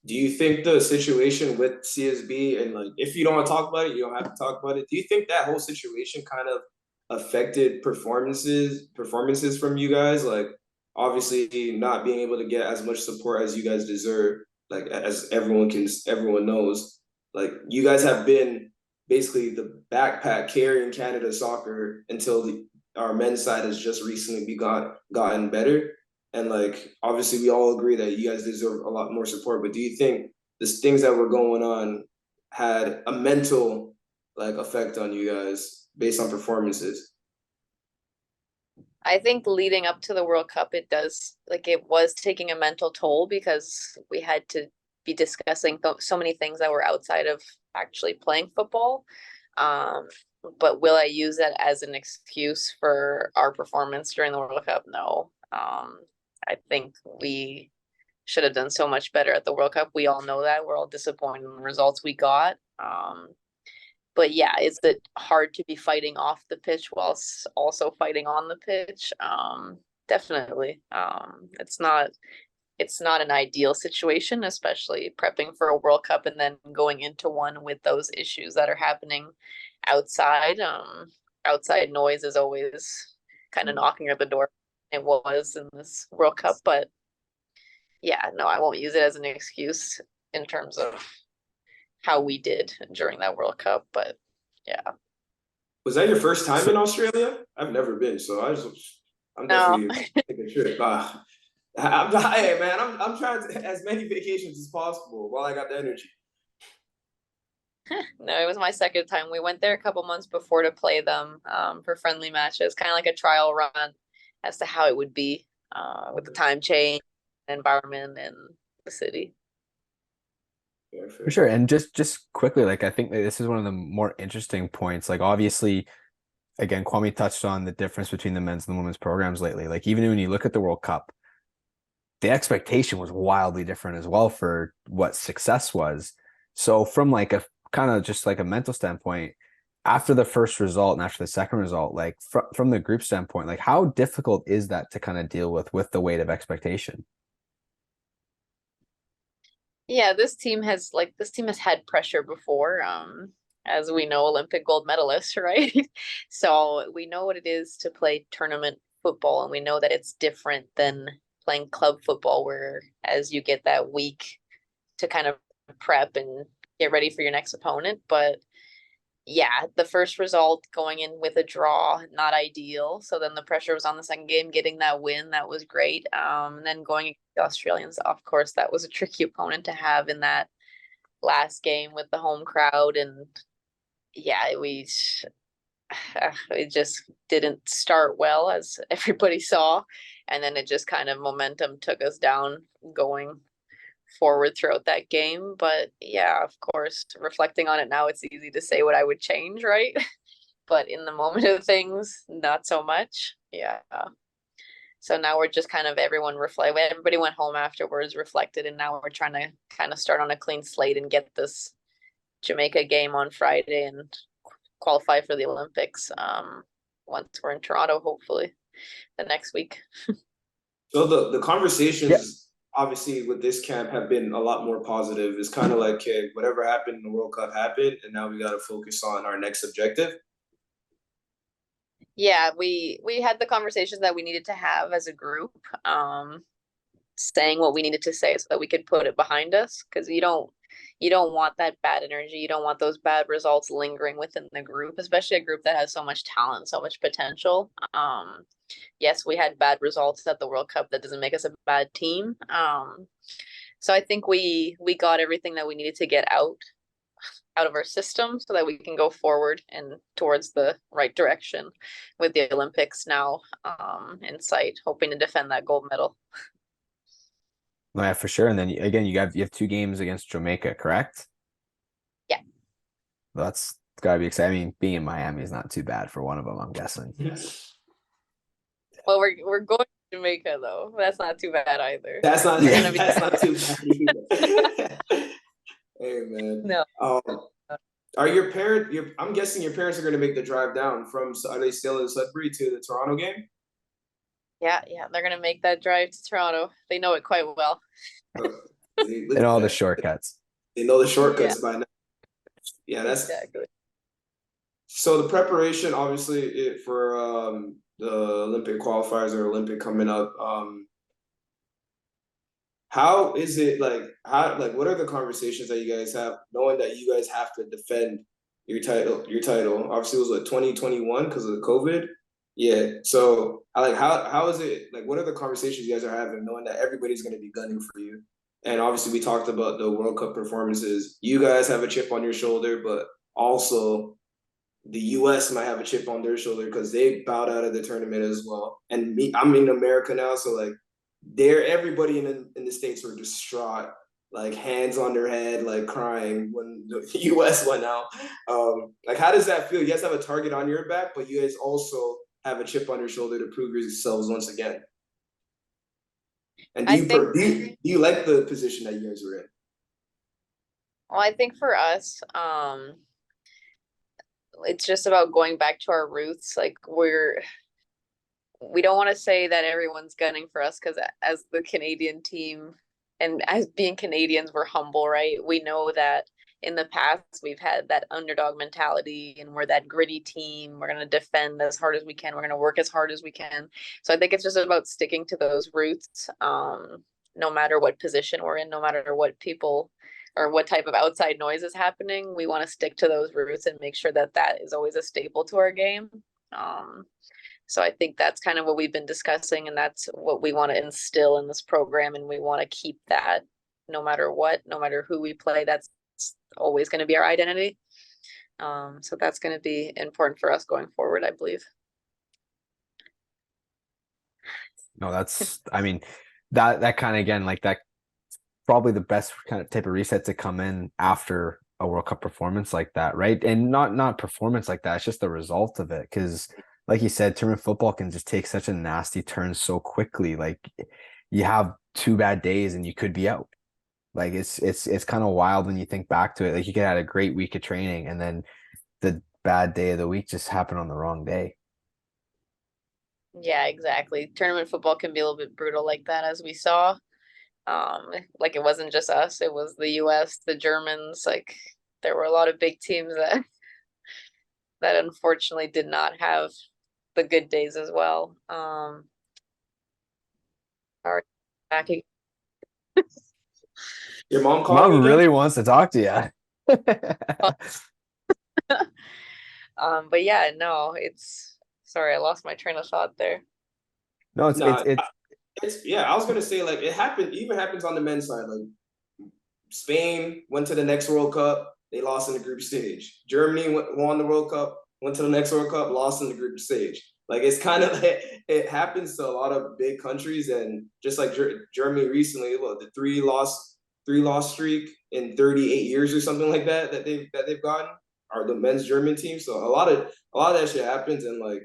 Do you think the situation with CSB and like if you don't want to talk about it, you don't have to talk about it. Do you think that whole situation kind of affected performances from you guys? Like obviously not being able to get as much support as you guys deserve, like as everyone knows. Like you guys have been basically the backpack carrying Canada soccer until our men's side has just recently gotten better. And like obviously we all agree that you guys deserve a lot more support, but do you think the things that were going on had a mental like effect on you guys based on performances? I think leading up to the World Cup, it was taking a mental toll because we had to be discussing so many things that were outside of actually playing football. Um, but will I use that as an excuse for our performance during the World Cup? No. I think we should have done so much better at the World Cup. We all know that. We're all disappointed in the results we got. But yeah, is it hard to be fighting off the pitch whilst also fighting on the pitch? Definitely. It's not an ideal situation, especially prepping for a World Cup and then going into one with those issues that are happening outside. Outside noise is always kind of knocking at the door. It was in this World Cup, but yeah, no, I won't use it as an excuse in terms of how we did during that World Cup. But yeah, Was that your first time So in Australia? I've never been, so I'm no, definitely taking a trip. Hey man, I'm trying to as many vacations as possible while I got the energy. no, it was my second time. We went there a couple months before to play them for friendly matches, kind of like a trial run as to how it would be with the time change, environment, and the city. Yeah, for fair. sure. And just quickly, like I think that this is one of the more interesting points. Like obviously, again, Kwame touched on the difference between the men's and the women's programs lately. Like even when you look at the World Cup, the expectation was wildly different as well for what success was. So from like a kind of just like a mental standpoint, after the first result and after the second result, like from the group standpoint, like how difficult is that to kind of deal with the weight of expectation? Yeah, this team has had pressure before. As we know, Olympic gold medalists, right? So we know what it is to play tournament football, and we know that it's different than playing club football, where as you get that week to kind of prep and get ready for your next opponent. But yeah, the first result going in with a draw, not ideal. So then the pressure was on the second game, getting that win, that was great. And then going against the Australians, of course, that was a tricky opponent to have in that last game with the home crowd. And yeah, it just didn't start well, as everybody saw. And then it just kind of momentum took us down going forward throughout that game. But yeah, of course, reflecting on it now, it's easy to say what I would change, right? But in the moment of things, not so much. Yeah. So now we're just kind of everybody went home afterwards, reflected, and now we're trying to kind of start on a clean slate and get this Jamaica game on Friday and qualify for the Olympics once we're in Toronto, hopefully the next week. So the conversations Yeah. obviously with this camp have been a lot more positive. It's kind of like, okay, whatever happened in the World Cup happened, and now we got to focus on our next objective. Yeah, we had the conversations that we needed to have as a group, saying what we needed to say so that we could put it behind us, because you don't want that bad energy, you don't want those bad results lingering within the group, especially a group that has so much talent, so much potential. Yes, we had bad results at the World Cup. That doesn't make us a bad team. So I think we got everything that we needed to get out of our system so that we can go forward and towards the right direction with the Olympics now in sight, hoping to defend that gold medal. Yeah, for sure. And then again, you have 2 games against Jamaica, correct? Yeah. That's gotta be exciting. I mean, being in Miami is not too bad for one of them, I'm guessing. Well, we're going to Jamaica though. That's not too bad either. That's not Yeah. that's not too bad either. Hey man. No. Are your parents? I'm guessing your parents are going to make the drive down from. Are they still in Sudbury to the Toronto game? Yeah, they're gonna make that drive to Toronto. They know it quite well. Look And at all the that. shortcuts. They know the shortcuts by now. Yeah, that's exactly. so the preparation, obviously, for the Olympic qualifiers or Olympic coming up. How is it like? How like? What are the conversations that you guys have, knowing that you guys have to defend your title? Your title, obviously, it was like 2021 because of the COVID. Yeah. So, I like how is it like? What are the conversations you guys are having, knowing that everybody's going to be gunning for you? And obviously, we talked about the World Cup performances. You guys have a chip on your shoulder, but also the U.S. might have a chip on their shoulder because they bowed out of the tournament as well. And me, I'm in America now, so like everybody in the States were distraught, like hands on their head, like crying when the US went out. Like how does that feel? You guys have a target on your back, but you guys also have a chip on your shoulder to prove yourselves once again. And I think do you like the position that you guys were in? well, I think for us, it's just about going back to our roots. Like we don't want to say that everyone's gunning for us, because as the Canadian team and as being Canadians, we're humble, right? We know that in the past we've had that underdog mentality and we're that gritty team. We're going to defend as hard as we can. We're going to work as hard as we can. So I think it's just about sticking to those roots, no matter what position we're in, no matter what people or what type of outside noise is happening. We want to stick to those roots and make sure that that is always a staple to our game. So I think that's kind of what we've been discussing, and that's what we want to instill in this program, and we want to keep that no matter what, no matter who we play. That's always going to be our identity. So that's going to be important for us going forward, I believe. No, I mean, that kind of, again, like that probably the best kind of type of reset to come in after a World Cup performance like that, right? And not performance like that, it's just the result of it. Because like you said, tournament football can just take such a nasty turn so quickly. Like you have 2 bad days and you could be out. Like it's kind of wild when you think back to it. Like you could have had a great week of training and then the bad day of the week just happened on the wrong day. Yeah, exactly. Tournament football can be a little bit brutal like that, as we saw. Like it wasn't just us, it was the US, the Germans. Like there were a lot of big teams that unfortunately did not have the good days as well. Are back again. Your mom calling Mom again? really wants to talk to you. But yeah, no, it's sorry, I lost my train of thought there. No, Nah, it's yeah. I was gonna say like it happened. Even happens on the men's side. Like Spain went to the next World Cup, they lost in the group stage. Germany won the World Cup, went to the next World Cup, lost in the group stage. Like it's kind of like it happens to a lot of big countries, and just like Germany recently, well, the three loss streak in 38 years or something like that they've gotten, are the men's German team. So a lot of that shit happens, and like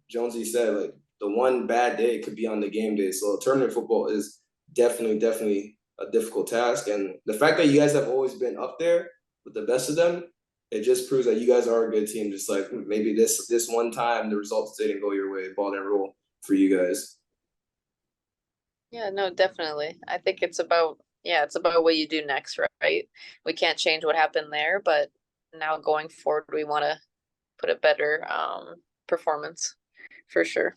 Jonesy said, like the one bad day could be on the game day. So tournament football is definitely a difficult task. And the fact that you guys have always been up there with the best of them, it just proves that you guys are a good team. Just like maybe this one time the results didn't go your way, ball didn't roll for you guys. Yeah, no, definitely. I think it's about what you do next, right? We can't change what happened there, but now going forward, we want to put a better performance for sure.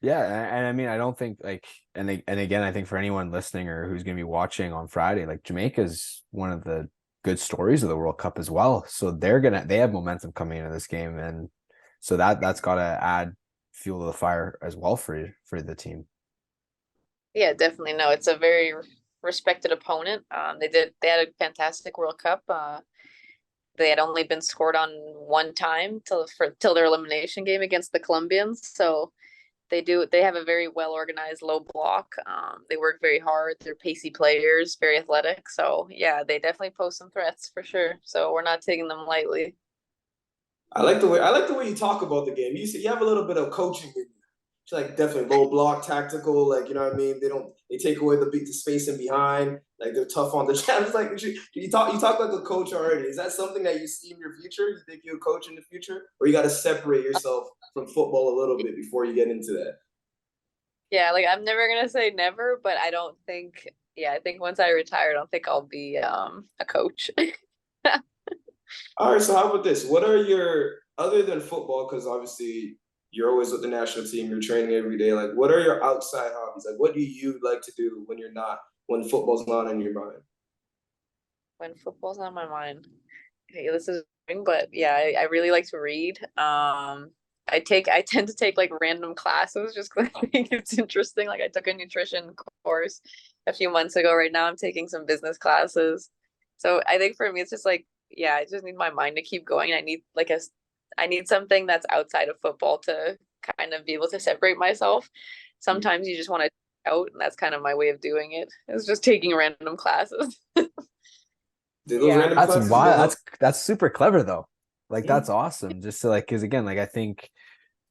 Yeah, and I mean, I don't think like, and again, I think for anyone listening or who's going to be watching on Friday, like Jamaica's one of the good stories of the World Cup as well. So they have momentum coming into this game, and so that's got to add fuel to the fire as well for the team. Yeah, definitely. No, it's a very respected opponent. They had a fantastic World Cup. They had only been scored on one time till their elimination game against the Colombians. So they have a very well organized low block. They work very hard. They're pacey players, very athletic. So yeah, they definitely pose some threats for sure. So we're not taking them lightly. I like the way you talk about the game. You have a little bit of coaching in you. It's like definitely low block, tactical. Like you know what I mean. They take away the spacing behind. Like they're tough on the jabs. Like you talk like a coach already. Is that something that you see in your future? You think you'll coach in the future, or you got to separate yourself from football a little bit before you get into that? Yeah, like I'm never gonna say never, but I don't think. Yeah, I think once I retire, I don't think I'll be a coach. All right, so how about this? What are your other than football? Because obviously you're always with the national team. You're training every day. Like, what are your outside hobbies? Like, what do you like to do when football's not in your mind? When football's on my mind. Okay, this is but yeah, I really like to read. I tend to take like random classes just because I think it's interesting. Like I took a nutrition course a few months ago. Right now I'm taking some business classes. So I think for me it's just like, yeah, I just need my mind to keep going. I need something that's outside of football to kind of be able to separate myself. Sometimes you just want to out, and that's kind of my way of doing it. It's just taking random classes. Do those Yeah. random That's classes why go help? that's super clever though. Like Mm. that's awesome. Just to like, because again, like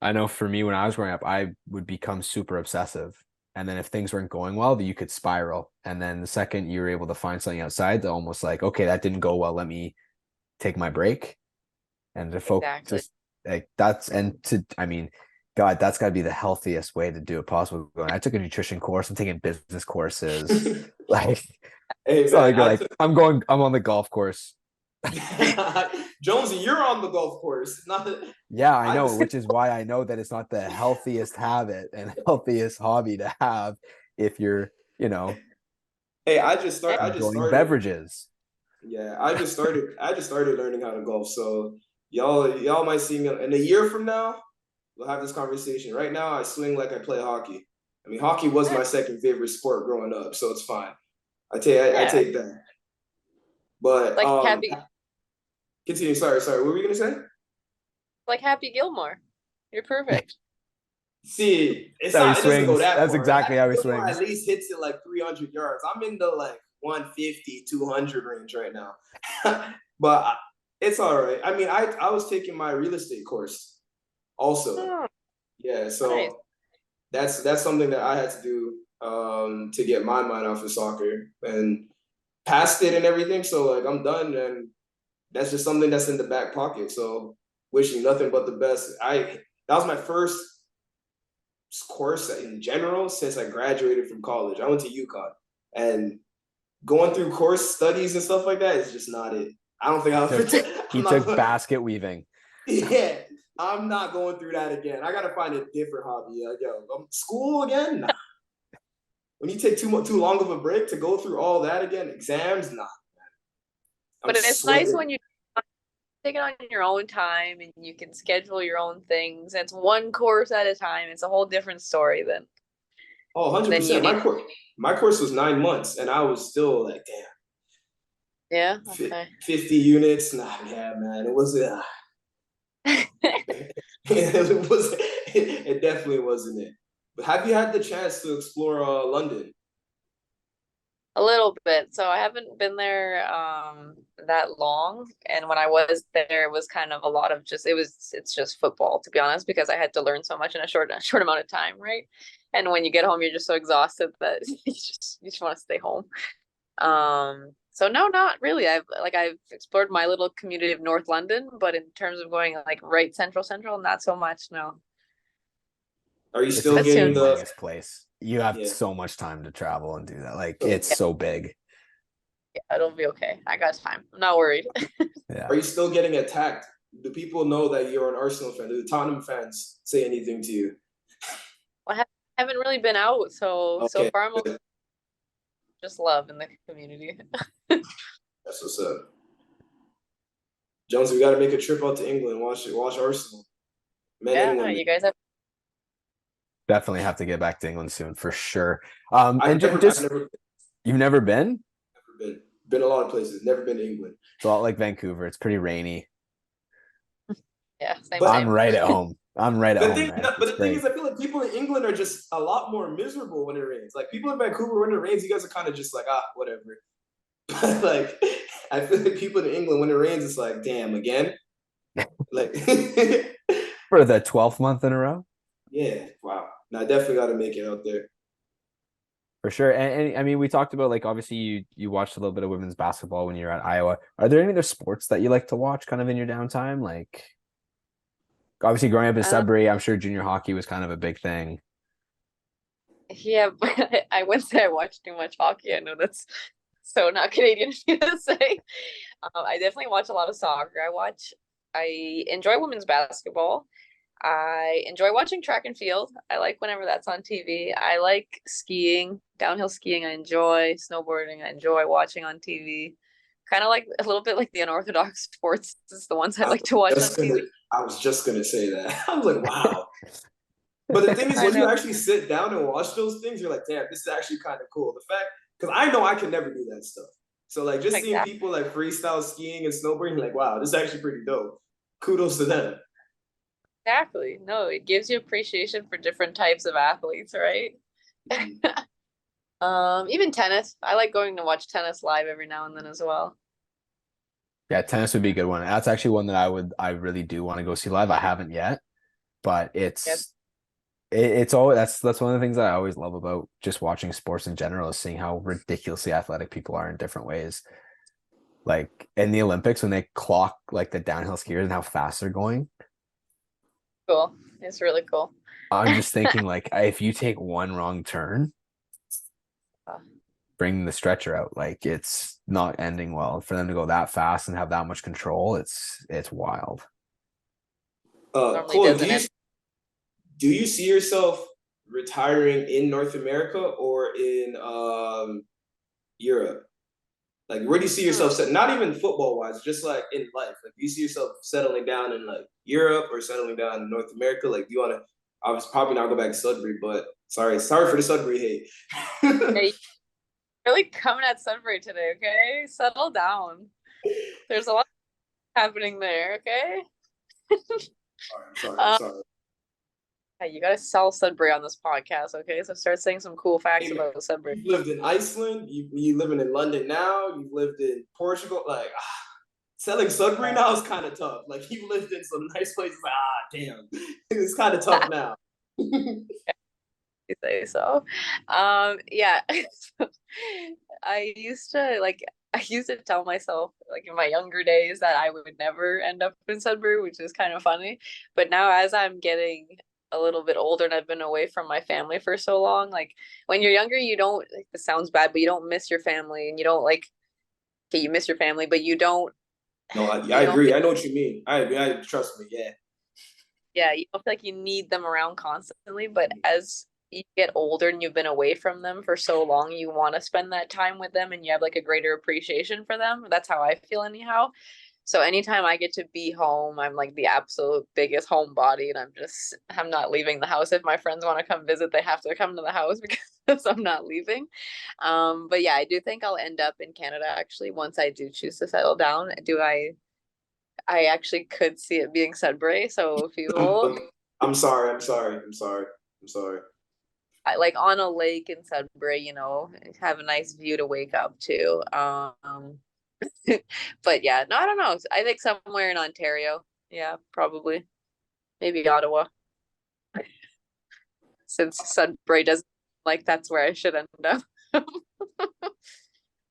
I know for me when I was growing up, I would become super obsessive. And then if things weren't going well, you could spiral. And then the second you were able to find something outside, to almost like, okay, that didn't go well. Let me take my break and to Exactly. focus like that's and to I mean, God, that's gotta be the healthiest way to do it possible. I took a nutrition course, I'm taking business courses. Like Hey it's not man, like you're like, I'm on the golf course. Jonesy, you're on the golf course. Not Yeah, I I. know, which is why I know that it's not the healthiest habit and healthiest hobby to have if you're, Hey, I just started. enjoying beverages. Yeah, I just started learning how to golf. So y'all might see me in a year from now. We'll have this conversation. Right now, I swing like I play hockey. I mean, hockey was my second favorite sport growing up, so it's fine. I Yeah, take that. But like Happy continue. Sorry. What were you gonna say? like Happy Gilmore. You're perfect. See, it's How he not. It doesn't go swings. that That's far. exactly Happy how he Gilmore at swings. least hits it like 300 yards. I'm in the like 150, 200 range right now. But it's all right. I mean, I was taking my real estate course also. Oh, Yeah, nice. so that's something that I had to do to get my mind off of soccer and passed it and everything. So like I'm done, and that's just something that's in the back pocket. So wishing nothing but the best. That was my first course in general since I graduated from college. I went to UConn, and going through course studies and stuff like that is just not it. I don't think He I'll. took I'm he not took going. basket weaving. Yeah, I'm not going through that again. I gotta find a different hobby. Like, yo, school again? Nah. when you take too long of a break to go through all that again, exams, nah, I'm But it's nice sweating. when you take it on your own time and you can schedule your own things. It's one course at a time. It's a whole different story Oh, than 100%. uni. My course was 9 months, and I was still like, Yeah. damn, Okay. 50 units. Nah, yeah, man, it was it was it definitely wasn't it. But have you had the chance to explore London? A little bit. So I haven't been there that long. And when I was there, it was kind of a lot of it's just football, to be honest, because I had to learn so much in a short amount of time, right? And when you get home, you're just so exhausted that you just want to stay home. So no, not really. I've explored my little community of North London, but in terms of going like right central, not so much, no. Are you It's still a But getting soon. the humongous place. You have yeah? so much time to travel and do that. Like So it's Yeah, so big. yeah, it'll be okay. I got time. I'm not worried. Yeah. are you still getting attacked? Do people know that you're an Arsenal fan? Do the Tottenham fans say anything to you? I haven't really been out, so Okay, far I'm good. just love in the community. That's what's up. Jones, we got to make a trip out to England. Watch Arsenal, men and Yeah, women. you guys have. Definitely have to get back to England soon for sure. And I've just never you've never been? been a lot of places. Never been to England. It's a lot like Vancouver. It's pretty rainy. Yeah, same, But I'm same. right at home. I'm right at the home, thing, man. but It's the thing is, great. I feel like people in England are just a lot more miserable when it rains. Like people in Vancouver, when it rains, you guys are kind of just like, whatever. But like, I feel like people in England, when it rains, it's like, damn, again. Like, For the 12th month in a row? yeah, wow. Now I definitely got to make it out there. For sure. And I mean, we talked about like obviously you watched a little bit of women's basketball when you were at Iowa. Are there any other sports that you like to watch kind of in your downtime? Like obviously growing up in Um, Sudbury, I'm sure junior hockey was kind of a big thing. yeah, but I wouldn't say I watch too much hockey. I know that's so not Canadian of you to say. I definitely watch a lot of soccer. I enjoy women's basketball. I enjoy watching track and field. I like whenever that's on TV. I like skiing, downhill skiing. I enjoy snowboarding. I enjoy watching on TV. Kind of like a little bit like the unorthodox sports is the ones I I was like to watch on just gonna, TV. I was just gonna say that. I was like, wow. But the thing is, I when you know. actually sit down and watch those things, you're like, damn, this is actually kind of cool. The fact, because I know I can never do that stuff. So like just seeing Exactly. people like freestyle skiing and snowboarding, like, wow, this is actually pretty dope. Kudos to them. Exactly. No, it gives you appreciation for different types of athletes, right? Mhm. Even tennis. I like going to watch tennis live every now and then as well. Yeah, tennis would be a good one. That's actually one that I really do want to go see live. I haven't yet, but Yep. it's always that's one of the things that I always love about just watching sports in general is seeing how ridiculously athletic people are in different ways. Like in the Olympics when they clock like the downhill skiers and how fast they're going. Cool. It's really cool. I'm just thinking like if you take one wrong turn, bring the stretcher out, like it's not ending well. For them to go that fast and have that much control, it's wild. Normally Chloe, doesn't end. do you see yourself retiring in North America or in Europe? Like, where do you see Hmm. yourself set? Not even football wise, just like in life. Like, do you see yourself settling down in like Europe or settling down in North America? Like, do you want to? I was probably not go back to Sudbury, but sorry for the Sudbury hate. Hey, really coming at Sudbury today, okay? Settle down. There's a lot happening there, okay? I'm Um, sorry. hey, you gotta sell Sudbury on this podcast, okay? So start saying some cool facts Hey, man, about Sudbury. you've lived in Iceland. You living in London now. You've lived in Portugal. Like, selling Sudbury Yeah. now is kind of tough. Like, you've lived in some nice places. Damn, it's kind of tough now. You say so. Yeah. I used to tell myself like in my younger days that I would never end up in Sudbury, which is kind of funny. But now as I'm getting a little bit older and I've been away from my family for so long, like when you're younger, you don't like this sounds bad, but you don't miss your family and you don't like okay, you miss your family, but No, you I don't agree. feel I know what you mean. I agree. Trust me. Yeah. yeah, you don't feel like you need them around constantly. But as you get older and you've been away from them for so long, you want to spend that time with them and you have like a greater appreciation for them. That's how I feel anyhow. So anytime I get to be home, I'm like the absolute biggest homebody, and I'm not leaving the house. If my friends want to come visit, they have to come to the house because I'm not leaving. But yeah, I do think I'll end up in Canada actually once I do choose to settle down. I actually could see it being Sudbury. So if you I'm sorry. I'm sorry. I'm sorry. I'm sorry. like on a lake in Sudbury, have a nice view to wake up to. But yeah, no, I don't know. I think somewhere in Ontario. Yeah, probably. Maybe Ottawa. Since Sudbury doesn't like that's where I should end up.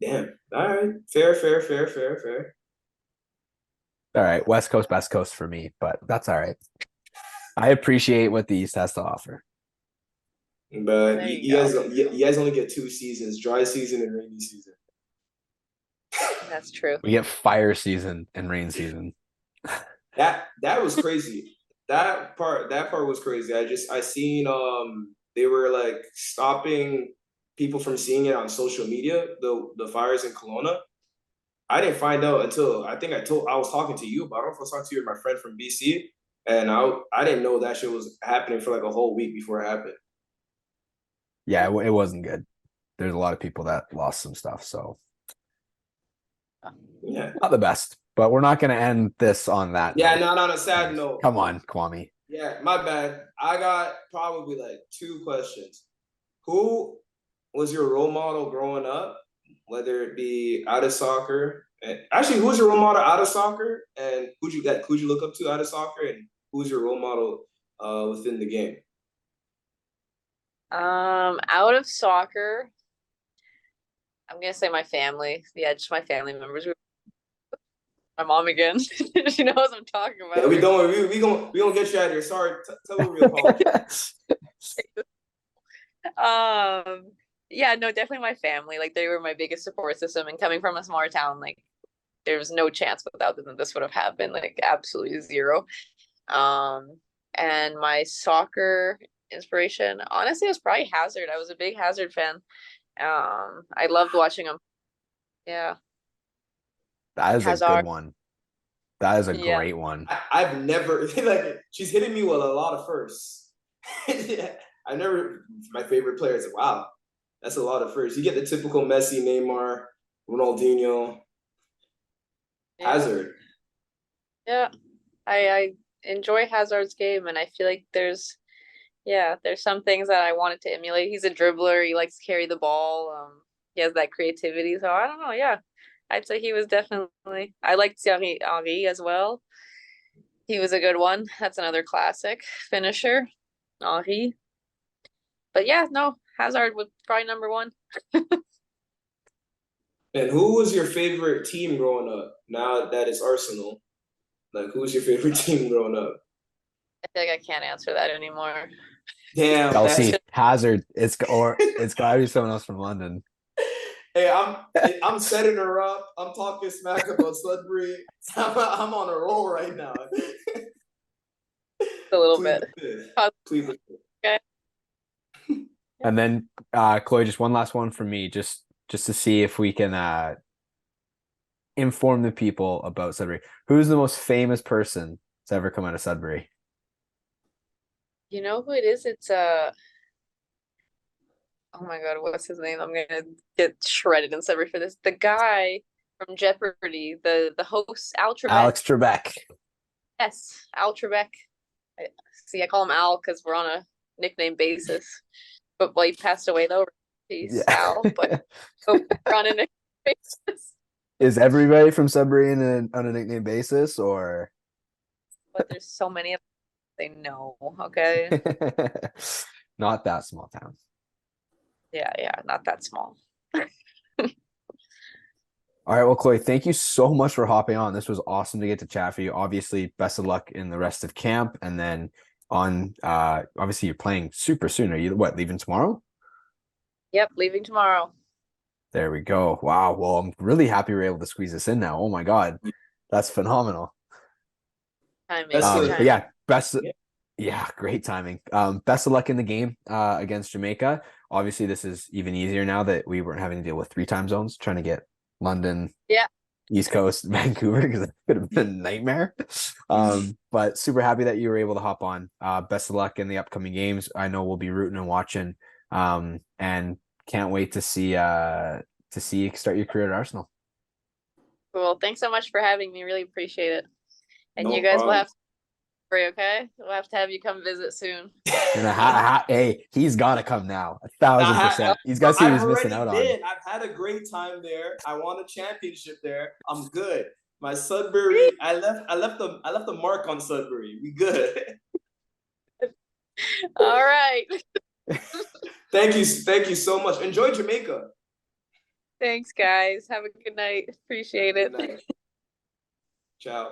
Damn. All right. Fair, fair, fair, fair, fair. All right, West Coast, Best Coast for me, but that's all right. I appreciate what the East has to offer. But There you, you you go. guys, you guys only get 2 seasons: dry season and rainy season. That's true. We get fire season and rain season. That was crazy. That part was crazy. I seen they were like stopping people from seeing it on social media, the fires in Kelowna. I didn't find out until I was talking to you, but I don't know if I was talking to you or my friend from BC, and I didn't know that shit was happening for like a whole week before it happened. Yeah, it wasn't good. There's a lot of people that lost some stuff, so Yeah. not the best. But we're not going to end this on that Yeah, note. not on a sad note. Come on, Kwame. Yeah, my bad. I got probably like 2 questions. Who was your role model growing up, whether it be out of soccer? And actually, who's your role model out of soccer? And who'd you look up to out of soccer? And who's your role model within the game? Out of soccer, I'm gonna say my family. Yeah, just my family members. My mom again. She knows I'm talking Yeah, about we her. don't. We gonna get you out of here. Sorry. Tell her we apologize. Yeah, no, definitely my family. Like they were my biggest support system, and coming from a smaller town, like there was no chance without them that this would have happened. Like absolutely zero. Um, and my soccer inspiration, honestly, was probably Hazard. I was a big Hazard fan. I loved watching him. Yeah, That is a good Hazard. one. That is a Yeah, great one. I've never like she's hitting me with a lot of firsts. Yeah, I never. My favorite player is wow. That's a lot of firsts. You get the typical Messi, Neymar, Ronaldinho, yeah, Hazard. yeah. I enjoy Hazard's game, and I feel like there's some things that I wanted to emulate. He's a dribbler. He likes to carry the ball. He has that creativity. So I don't know. Yeah, I'd say he was definitely. I liked Thierry Henry as well. He was a good one. That's another classic finisher, Henry. But yeah, no, Hazard was probably number one. And who was your favorite team growing up? Now that it's Arsenal, like who was your favorite team growing up? I feel like I can't answer that anymore. Damn, Chelsea, that's Hazard. It's got to be someone else from London. hey, I'm setting her up. I'm talking smack about Sudbury. I'm on a roll right now. A little Please, bit. please. Okay. And then Cloé, just one last one from me, just to see if we can inform the people about Sudbury. Who's the most famous person that's ever come out of Sudbury? You know who it is? It's oh my God, what's his name? I'm gonna get shredded and sorry for this. The guy from Jeopardy, the host, Al Trebek. Alex Trebek. Yes, Al Trebek. I call him Al because we're on a nickname basis. But he passed away though. Peace, Yeah. Al. But we're on a nickname basis. Is everybody from Sudbury on a nickname basis, or? But there's so many of them they know. Okay. Not that small town. Yeah, not that small. All right, well, Chloe, thank you so much for hopping on. This was awesome to get to chat for you. Obviously, best of luck in the rest of camp, and then on obviously you're playing super soon. Are you leaving tomorrow? Yep, leaving tomorrow. There we go. Wow. Well, I'm really happy we're able to squeeze this in now. Oh my God. That's phenomenal. Timing. That's But yeah, best Yeah, great timing. Best of luck in the game against Jamaica. Obviously, this is even easier now that we weren't having to deal with 3 time zones, trying to get London, Yeah. East Coast, Vancouver, because it could have been a nightmare. But super happy that you were able to hop on. Best of luck in the upcoming games. I know we'll be rooting and watching. And can't wait to see you start your career at Arsenal. Cool. Thanks so much for having me. Really appreciate it. And you No guys will problem. have to free, okay? We'll have to have you come visit soon. And hey, he's got to come now. 1,000%. He's got to see what I've he's missing already out on. been. I've had a great time there. I won a championship there. I'm good. My Sudbury, I left the mark on Sudbury. We good. All right. Thank you so much. Enjoy Jamaica. Thanks, guys. Have a good night. Appreciate it. Good night. Ciao.